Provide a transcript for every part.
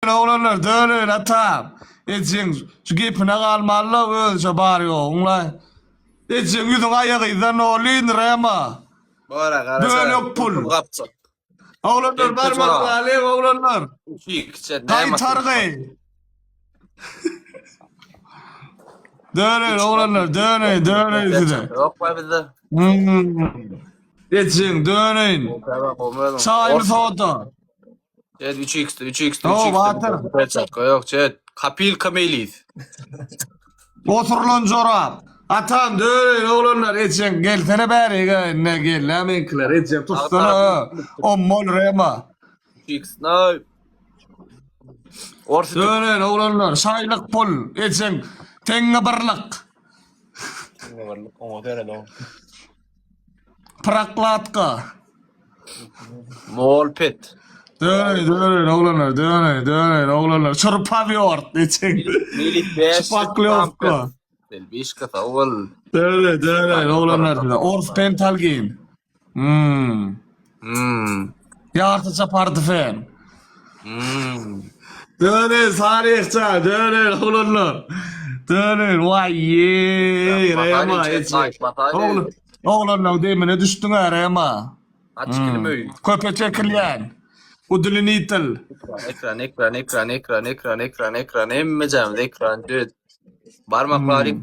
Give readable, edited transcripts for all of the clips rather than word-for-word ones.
oğlanlar dönün atam. Ecin şu gepine kalmalı ölçe barıyor onlay. Ecin yüzün ayağıydan olin rema. Bora karasa. Böyle pul. Kapça. Oğlanlar barmak alayım oğlanlar. Çiğ. Kaytar gay. Dönün oğlanlar dönün size. Yok be bizde. Ecin dönün. Çayını soğudu. Chat 3x'ti 3x'ti Oo, 3x'ti. batır. Perçatka yok chat. Kapil kameliyiz. Oturulan çorap. Atam dönün oğlanlar Ecin gel sene beri gel lamenkiler Ecin tutsana. O mol rema. 3x no. Orası Dönün oğlanlar şaylık pul Ecin tenge birlik. Praklatka. Mol pet. Dönün oğlanlar dönün oğlanlar. Çırpavıyor Ecin. Milik 5. Şpaklyovka. Delbiş kafa ol. Dönün oğlanlar. Orf pental giyin. Yartıca partıfen. Dönün sarıkça dönün oğlanlar. Dönün vay ye Rema Ecin. Oğlanlar demine düştün ha Rema. Aç kelime. Köpe çekilyen. Udulun itil. Ekran. Emmecem de ekran. Chat. Barmakları.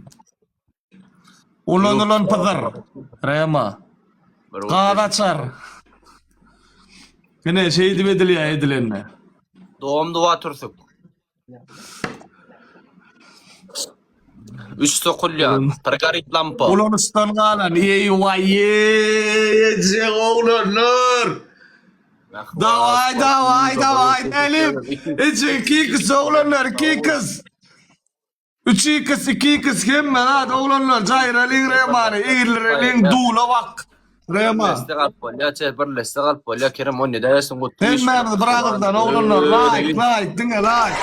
Ulan pazar. Rema. Qadaçar. Yine şey dibedil ya edilenme. Doğum duva tursuk. 3 sokulyan. Targarit lampa. Ulan ustan qalan. Ey vay ye. Oğlanlar. Davay elim. İçin iki kız oğlanlar iki kız. Üç iki kız kim ben hadi oğlanlar. Cayralin Rema'ni. İğilrelin duğla bak. Rema. Istiqal polya chat bir istiqal polya Kerem onu da yasun gut. Hemen bırakırdan oğlanlar. Like dinle like.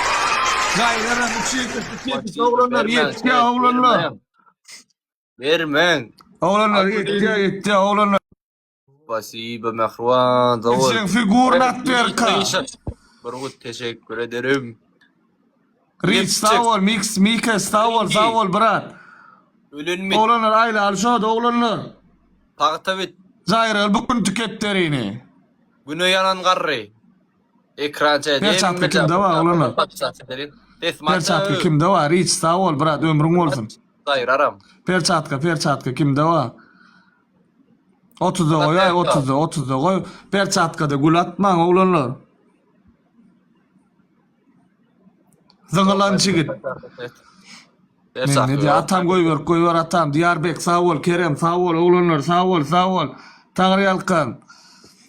Cayralin iki kız oğlanlar. Yetki oğlanlar. Vermen. Oğlanlar yetki oğlanlar. Pasiba mehruan davul. İçin figür natberka. Burgut teşekkür ederim. Rich Stawol, Mika Stawol, brat. Ölünmüş. Oğlanlar aile alışadı oğlanlar. Taqtabit. Zayral bugün tüketlerini. Bunu yanan garri. Ekran chat. Perçatkı kimde var oğlanlar? Perçatkı kimde var? Rich Stawol, brat ömrün olsun. Zayr aram. Perçatkı kimde var? 30'da koy, 30'da koy. Perçatkıda gül atman oğlanlar. Zıngılan çıgıt. Ne diye atam koy ver atam. Diyarbek sağ ol, Kerem sağ ol, oğlanlar sağ ol. Tanrı yalkan.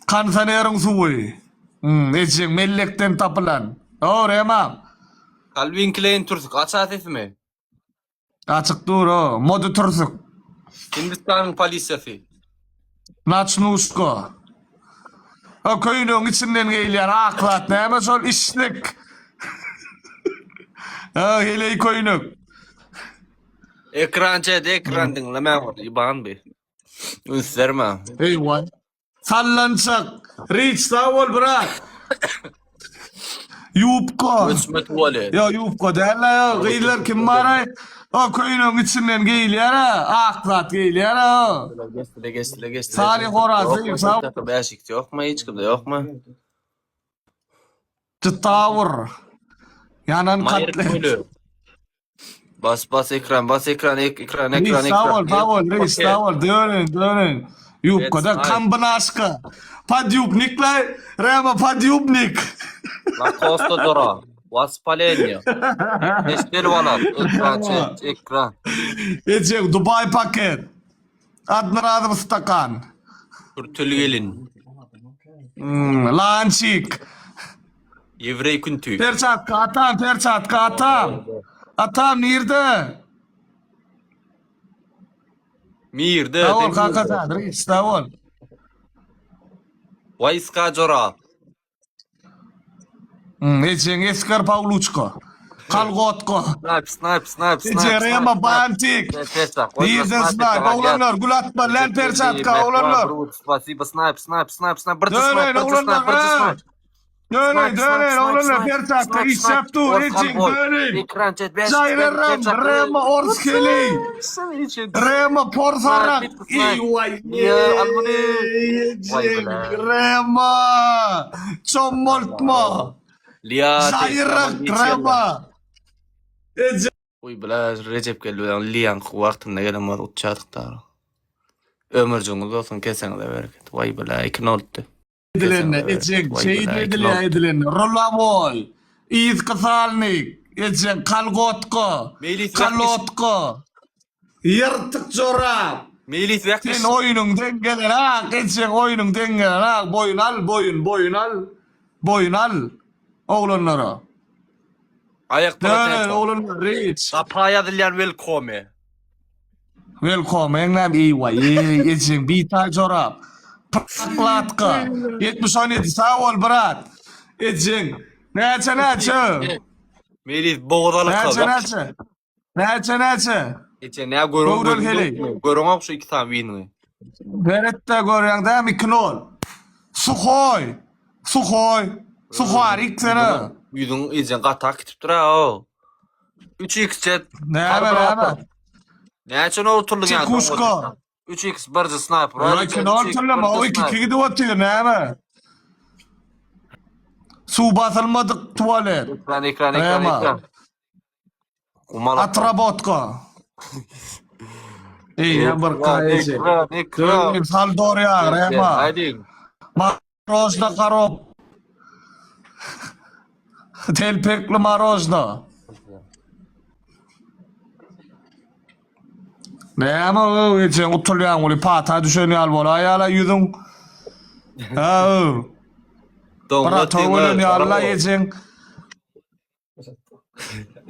Kansan erin suvuy. Ecin mellekten tapılan. O Remam. Calvin Klein tursuk. Açat etme. Açık dur o. Modu tursuk. Hindistan polisiyası. Naçnuşko. O köyünün içinden geyler aklat. Ne hemen sol işlik. Ha hele koyunuk. Ekran chat ekran dinleme var. İban be. Üstlerme. Eyvah. Sallanacak. Rich sağ ol bırak. Yupko. Üsmet tuvalet. Ya yupko derler ya. Geyler kim var? O köyünün içinden geyler ha. Aklat geyler ha. Geçti. Salih Horaz'ı sağ ol. Beşikte yok mu? Hiç kimde yok mu? Çıtavur. Yanan Mayır katli. köylü. Bas ekran. Reis sağ ol. Dönün. Yupko da kambına aşkı. Padyupnikler. Rema padyupnik. La Costa Dora. Vaspalenya. Estel Valat. Ekran. Ecek Dubai paket. Admiradım stakan. Kurtul gelin. Lançik. Yevrey küntü. Perçatka atam. Atam nerede? Mirde. Davul kakatan. Reis davul. Vayska Jora. Ecek Eskar Pavluçko. Kalgotko. Snipe. Ecek Rema Bantik. Nerede snipe? Oğlanlar gül atma. Lan perçatka oğlanlar. Spasiba snipe. Dönün oğlanlar. Dönün oğlunlar bir takta iş yaptı. Ecek dönün. Ekran chat. Jayreram Rema Orskeli. Rema Porsarak. Vay. Ya, almani. Vay Ecek be. Rema. Çomoltma. Liya. Jayrak Rema. Ecek. Uy bila Recep geldi. Liyan vaqtında gelen var uçadıklar. Ömürcüğünüz olsun kesene bereket. Vay bila ikna oldu. Edilenle, Ecek şehit edilya edilenle. Rollamoy. İz kısalnik. Ecek kalgotko. Melis Kalotko. Yırtık çorap. Melis yakış. Sen oyunun dengelen ha. Geçen oyunun dengelen ha. Boyun al, boyun al. Boyun al. Oğlanlara. Ayakta Dön oğlanlar reç. Kapaya dilyan welcome. Welcome. Englem iyi vay. Geçen bir tay çorap. Platka. 70-17 sağ ol brat. Geçen. Neçe. Melis boğdalı kaldı. Neçe. Geçen ne görün. Görün şu iki tane winni. Verette görüyorsun değil mi knol? Suhoy. Suhoy iksene. Yüzün izin qatak kitip dura o. 3x chat. Ne haber? Ne için oturdu yani? Çekuşko. 3x barca sniper. Ulan knol türleme o iki kedi atıyor ne haber? Su basılmadık tuvalet. Ekran. Umal Atrabotka. İyi bir kayıcı. Ekran. Sal doğru ya Rema. Hadi. Marozda karop. Telpekli marozda. Ne ama o için utuluyan uli pata düşünüyor bol ayala yüzün. Ha. Para tavulun ya Allah için.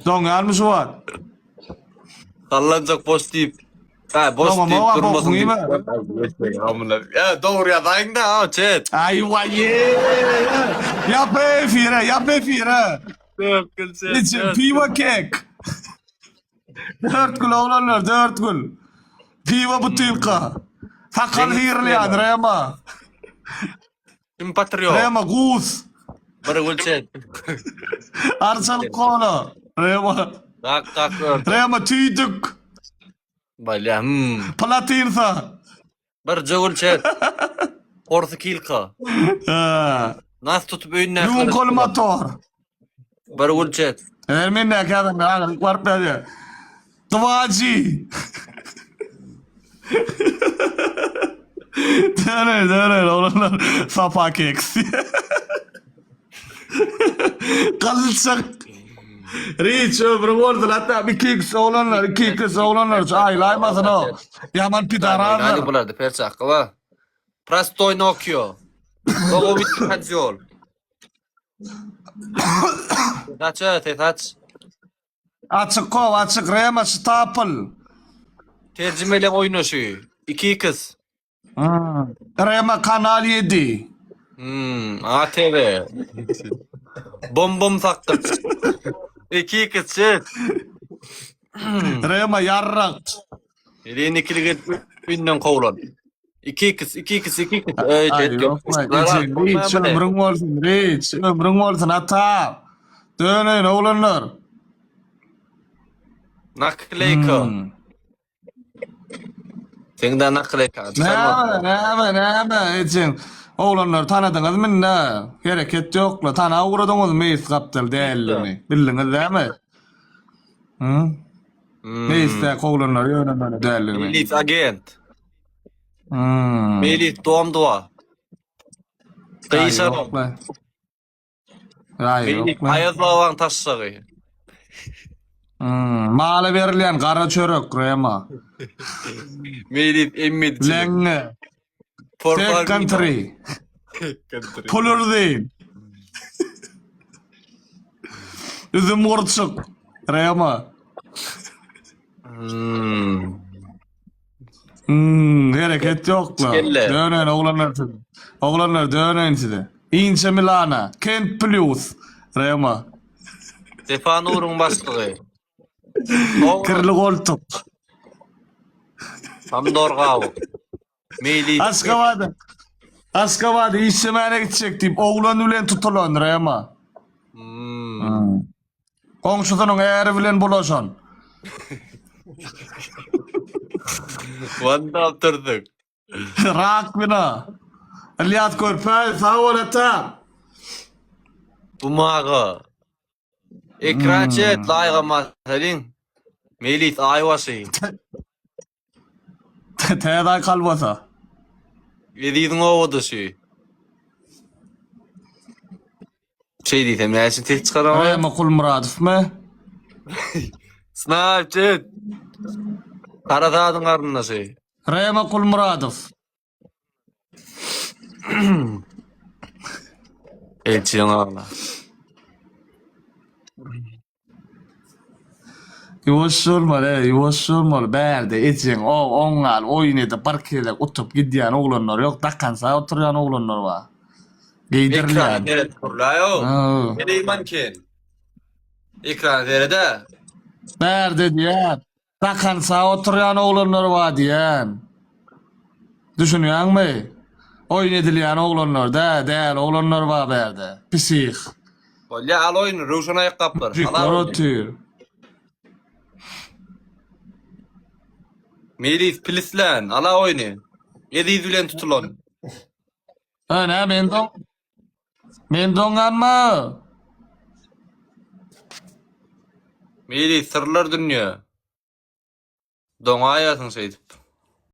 Don almış var. Sallanacak pozitif. Ha boş Tamam, deyip ama durmasın bokun iyi deyip. Ya doğru ya dayın da ha chat. Ay vay. Yap fire. İçin piva kek. 4 gül oğlanlar 4 gül. Piva butilka. Sakal hirliyan Rema. Kim patriot? Rema gus. Baragul chat. Arsal kola. Rema. Tak Rema tüydük. Balya Platinsa. Barjagul chat. Orta kilka. Nas tutup öğünne. Yun kol motor. Baragul chat. Ermin ne kadar ne ağır var böyle. Tıvacı. Döner oğlanlar sapa keks. Kalacak. Riç ömrüm oldu hatta bir keks oğlanlar aylaymasın o. Yaman pidaranlar. Hadi bulardı perçak kıva. Prastoy Nokia. Logo bitti hadi yol. Taç. Açık Rema stapel. Tercümeyle oynaşı. 2 kız. Rema Kanal 7. ATV. Bom saktım. 2 kız chat. Rema yarrak. Elin ikili günden kovulan. 2 kız. Ay yok mu? Riç ömrün olsun hatta. Dönün oğlanlar. Nakleyka. Sen de nakleyka. Ne için oğlanlar tanıdınız mı ne? Hareket yok la. Tana uğradınız meyiz kaptıl değerli mi? Bildiniz değil mi? Meyiz de oğlanlar yönetmeni değerli mi? Melis agent. Melis dua. Kıyışar yok ol. la. Ay Melis yok la. ayazlavan taşsağı. Malı verilen kara çörek Rema. Melis emmedi. Lenge. Tek country. Pulur değil. Üzüm kurçuk. Rema. Hareket yok la. Skelle. Dönen oğlanlar dönen size. Ince Milana. Kent Plus. Rema. Stefan Uğur'un başlığı. Kırlı koltuk. Tam dorgavu. Melis. Aşgabat'a işlemene gidecek deyip oğlan bilen tutulanır ama. Komşusunun eğeri bilen bulaşan. Wanda oturduk. Rak bina. Aliyat körpey sağ ol ata. Bu mağı. Ekran chat layga masalin. Melis ayvası. Teday kalbasa. Edidin oğudusu. Şey diyeyim ya şimdi tek çıkaramam. Rema Kul Muradov mu? Snapchat. Karadağ'ın karnına şey. Rema Kul Muradov. Elçiyin ağla. Yuvaş olmalı, yuvaş olmalı. Berde etin, ongal, oynadı, parkede utup gidiyen oğlanlar yok. Dakansa oturuyan oğlanlar var. Ekran Giydirilen. nerede kurulayo? Ha. Nereye manken? Ekran nerede? Berde diyen. Dakansa oturuyan oğlanlar var diyen. Düşünüyor musun? Oynadilayan oğlanlar da, değil oğlanlar var berde. Pisik. Ya al oyunu, Ruşan ayakkabılar. Ciklar otur. Melis pilislen, ala oyunu. Edidülen tutulan. Öne men dongan mı? Melis sırlar dünya. Dona ayasın şeydip.